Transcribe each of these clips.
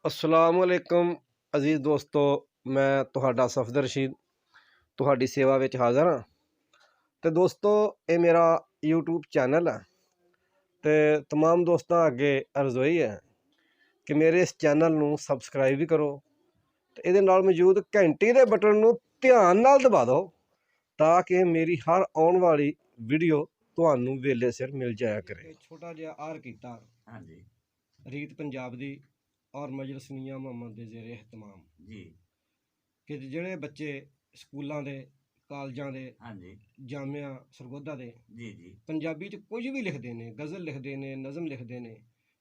अस्सलाम वालेकुम अजीज़ दोस्तों, मैं तुहाडा सफदर रशीद तुहाडी सेवा विच हाज़र हाँ। तो दोस्तों ये मेरा यूट्यूब चैनल है तो तमाम दोस्तों अगे अर्ज़ोई है कि मेरे इस चैनल नू सबसक्राइब भी करो तो ये मौजूद घंटी के बटन नू ध्यान नाल दबा दो ताकि मेरी हर आने वाली वीडियो तुहानू वेले सिर मिल जाया करे। छोटा जिहा आर कीता हाँ जी रीत पंजाब दी और मजलसनिया मोहम्मद दे ज़ेरे एहतमाम जी कि ਜਿਹੜੇ ਬੱਚੇ ਸਕੂਲਾਂ ਦੇ ਕਾਲਜਾਂ ਦੇ हाँ जी ਜਾਮਿਆ ਸਰਗੋਧਾ ਦੇ जी जी ਪੰਜਾਬੀ 'ਚ ਕੁਝ ਵੀ ਲਿਖਦੇ ਨੇ, ਗਜ਼ਲ ਲਿਖਦੇ ਨੇ, ਨਜ਼ਮ ਲਿਖਦੇ ਨੇ,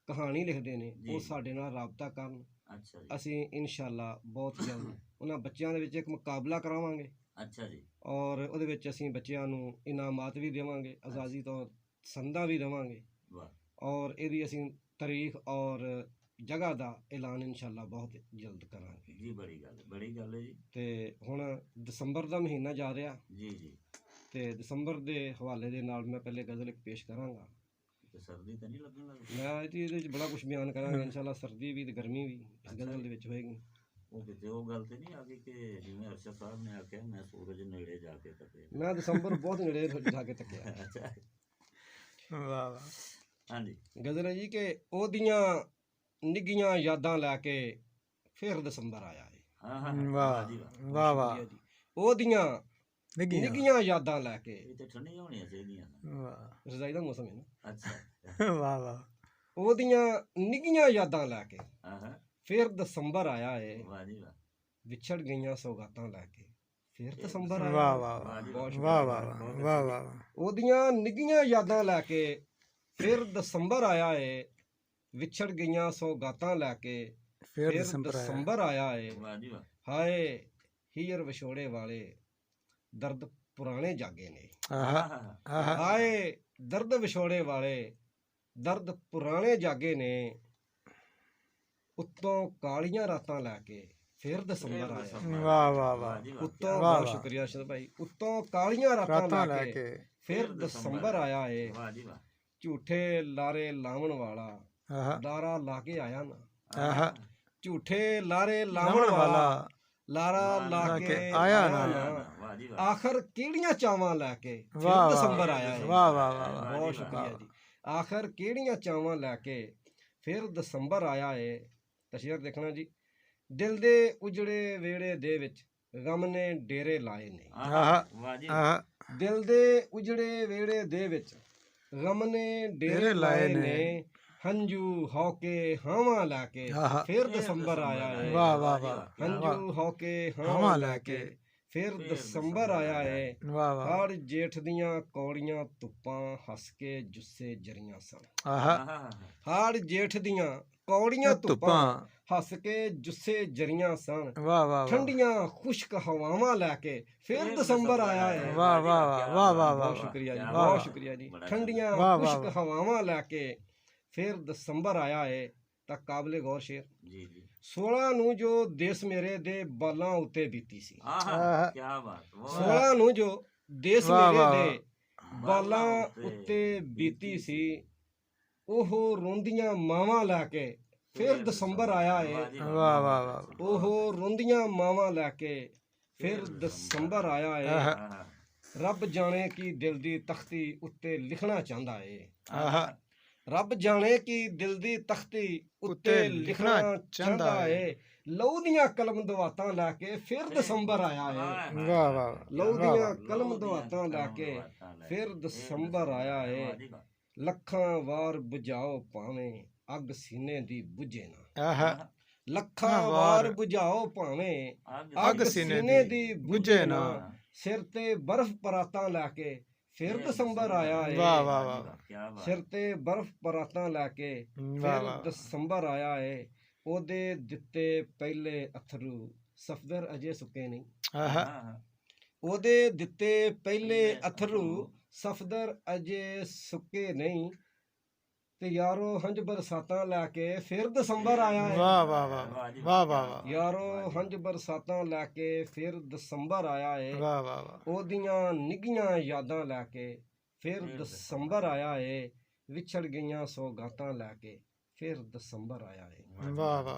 ਕਹਾਣੀ ਲਿਖਦੇ ਨੇ, ਉਹ ਸਾਡੇ ਨਾਲ ਰਾਬਤਾ ਕਰਨ। अच्छा जी ਅਸੀਂ ਇਨਸ਼ਾਅੱਲਾ ਬਹੁਤ ਜਲਦ ਉਹਨਾਂ ਬੱਚਿਆਂ ਦੇ ਵਿੱਚ ਇੱਕ ਮੁਕਾਬਲਾ ਕਰਾਵਾਂਗੇ अच्छा जी ਔਰ ਉਹਦੇ ਵਿੱਚ ਅਸੀਂ ਬੱਚਿਆਂ ਨੂੰ ਇਨਾਮਾਤ ਵੀ ਦੇਵਾਂਗੇ, ਆਜ਼ਾਦੀ ਤੋਂ ਸੰਦਾਂ ਵੀ ਦੇਵਾਂਗੇ वाह ਔਰ ਇਹਦੀ ਅਸੀਂ ਤਾਰੀਖ ਔਰ जगह का ऐलान इंशाअल्लाह बहुत जल्द करांगे जी। बड़ी गल है जी। ते हुण दसंबर का महीना जा रहा जी जी ते दसंबर के हवाले दे नाल मैं पहले गज़ल एक पेश करांगा। तो सर्दी तो नहीं लगन लग मैं इहदे च बड़ा कुछ बयान करांगा इंशाअल्लाह, सर्दी भी ते गर्मी भी इस गज़ल दे विच होएगी। वो किते वो गल ते नहीं आ गई कि जिवें अरशद साहब ने आख्या मैं सूरज नेड़े जाके तके। मैं दिसंबर बहुत नेड़े जाके तकिया। अच्छा वाह वाह हाँ जी गज़ल है जी कि ओदियां निगियां यादां लैके फिर दसंबर आया है। हाँ हाँ वाह जी वाह वाह वाह जी ओदियां निगियां निगियां यादां लैके ये तो ठंडी होनी चाहिए। वाह रजाई दा मौसम है ना। अच्छा वाह वाह ओदियां निगियां यादां लैके हाँ हाँ फिर दसंबर आया है। वाह जी वाह विछड़ गईयां सौगातां लैके फिर दसंबर आया वाह है। वाह बहुत वाह शुक्रिया। वाह वाह वाह वाह ओदियां निगियां यादां लैके फिर दसंबर आया है। विछड़ गईयां सौगातां लैके फिर फिर दिसंबर आया दसंबर आया है। वाह जी वाह हाय हीर विछोड़े वाले दर्द पुराने जागे ने। आहा हाँ हाँ आहा हाय दर्द विछोड़े वाले दर्द पुराने जागे ने। उत्तों कालियां रातां लैके फिर दसंबर आया है। वाह वाह वाह जी वाह उत्तों वाह बहुत वाह। शुक्रिया अरशद भाई। उत्तों कालियां रातां रातां लैके लैके फिर दसंबर आया है। वाह जी वाह झूठे लारे लावण वाला आहा लारा लाके आया ना। आहा झूठे लारे लावण लावण वाला वाला लारा लाके लाके आया आया ना। ना। वाह जी वाह आखिर केड़ियां चावां लैके फिर वाह दसंबर वाह आया है। वाह वाह वाह वाह बहुत शुक्रिया जी। आखिर केड़ियां चावां लैके फिर दसंबर आया है। तशरीह देखना जी। दिल दे उजड़े वेड़े दे विच गम ने डेरे लाए ने। आहा वाह जी आहा दिल दे उजड़े वेड़े दे विच गम ने डेरे लाए ने। हंजू हौके हावां लैके आहा फिर दसंबर आया है। वाह वाह वाह हंजू हौके हावां हावां लैके लैके फिर दसंबर आया है। वाह वाह हर जेठ दियां कौड़ियां धुप्पां हस के जुस्से जरियां सन। आहा हर जेठ दियां कौड़ियां धुप्पां धुप्पां हस के जुस्से जरियां सन। वाह वाह वाह ठंडियां खुश्क हवावां लैके फिर दसंबर आया है। वाह वाह वाह वाह वाह वाह बहुत शुक्रिया जी, क्या बहुत बात। शुक्रिया जी। बड़ा ठंडियां वाह, वाह, खुश्क वाह। हवावां लैके फिर दसंबर आया है। ਤਾਂ ਕਾਬਲੇ ਗੌਰ ਸ਼ੇਰ जी जी 16 ਨੂੰ ਜੋ ਦੇਸ ਮੇਰੇ ਦੇ ਬਾਲਾਂ ਉੱਤੇ ਬੀਤੀ ਸੀ। आहा आहा क्या बात वाह 16 ਨੂੰ ਜੋ ਦੇਸ ਵਾਹ, ਮੇਰੇ ਵਾਹ, ਦੇ ਬਾਲਾਂ ਉੱਤੇ ਬੀਤੀ ਸੀ ਉਹ ਰੋਂਦੀਆਂ ਮਾਵਾਂ ਲੈ ਕੇ ਫਿਰ ਦਸੰਬਰ ਆਇਆ ਏ। वाह वाह वाह ਉਹ ਰੋਂਦੀਆਂ ਮਾਵਾਂ ਲੈ ਕੇ ਫਿਰ ਦਸੰबर ਆਇਆ ਏ। आहा ਰੱਬ ਜਾਣੇ ਕੀ ਦਿਲ ਦੀ ਤਖਤੀ ਉੱਤੇ ਲਿਖਣਾ ਚਾਹੁੰਦਾ ਏ। आहा ਰੱਬ ਜਾਣੇ ਕਿ ਦਿਲ ਦੀ ਤਖਤੀ ਉੱਤੇ ਲਿਖਣਾ ਚਾਹੁੰਦਾ ਏ। ਲਹੂ ਦੀਆਂ ਕਲਮ ਦਵਾਤਾਂ ਲੈ ਕੇ ਫਿਰ ਦਸੰਬਰ ਆਇਆ ਏ। वाह वाह ਲਹੂ ਦੀਆਂ ਕਲਮ ਦਵਾਤਾਂ ਲੈ ਕੇ ਫਿਰ ਦਸੰਬਰ ਆਇਆ ਏ। ਲੱਖਾਂ ਵਾਰ ਬੁਝਾਓ ਭਾਵੇਂ ਅੱਗ ਸੀਨੇ ਦੀ ਬੁਝੇ ਨਾ। आहा ਲੱਖਾਂ ਵਾਰ ਬੁਝਾਓ ਭਾਵੇਂ ਅੱਗ ਸੀਨੇ ਦੀ ਬੁਝੇ ਨਾ। ਸਿਰ ਤੇ ਬਰਫ਼ ਪਰਾਤਾਂ ਲੈ ਕੇ ਫਿਰ ਦਸੰਬਰ ਆਇਆ ਏ। वाह वाह वाह क्या बात ਸਿਰ ਤੇ ਬਰਫ਼ ਪਰਾਤਾਂ ਲੈ ਕੇ वाह ਫਿਰ वाह ਦਸੰਬਰ ਆਇਆ ਏ। ਉਹਦੇ ਦਿੱਤੇ ਪਹਿਲੇ ਅਥਰੂ ਸਫਦਰ ਅਜੇ ਸੁੱਕੇ ਨਹੀਂ। आहा ਉਹਦੇ ਦਿੱਤੇ ਪਹਿਲੇ ਅਥਰੂ ਸਫਦਰ ਅਜੇ ਸੁੱਕੇ ਨਹੀਂ। ਤੇ ਯਾਰੋ ਹੰਝ ਬਰਸਾਤਾਂ ਲੈ ਕੇ ਫਿਰ ਦਸੰਬਰ ਆਇਆ ਏ। वाह वाह वाह वाह वाह वाह ਯਾਰੋ ਹੰਝ ਬਰਸਾਤਾਂ ਲੈ ਕੇ ਫਿਰ ਦਸੰਬਰ ਆਇਆ ਏ। वाह वाह वाह ਉਹਦੀਆਂ ਨਿੱਘੀਆਂ ਯਾਦਾਂ ਲੈ ਕੇ ਫਿਰ ਦਸੰਬਰ ਆਇਆ ਏ। ਵਿਛੜ ਗਈਆਂ ਸੌਗਾਤਾਂ ਲੈ ਕੇ ਫਿਰ ਦਸੰਬਰ ਆਇਆ ਏ। वाह वाह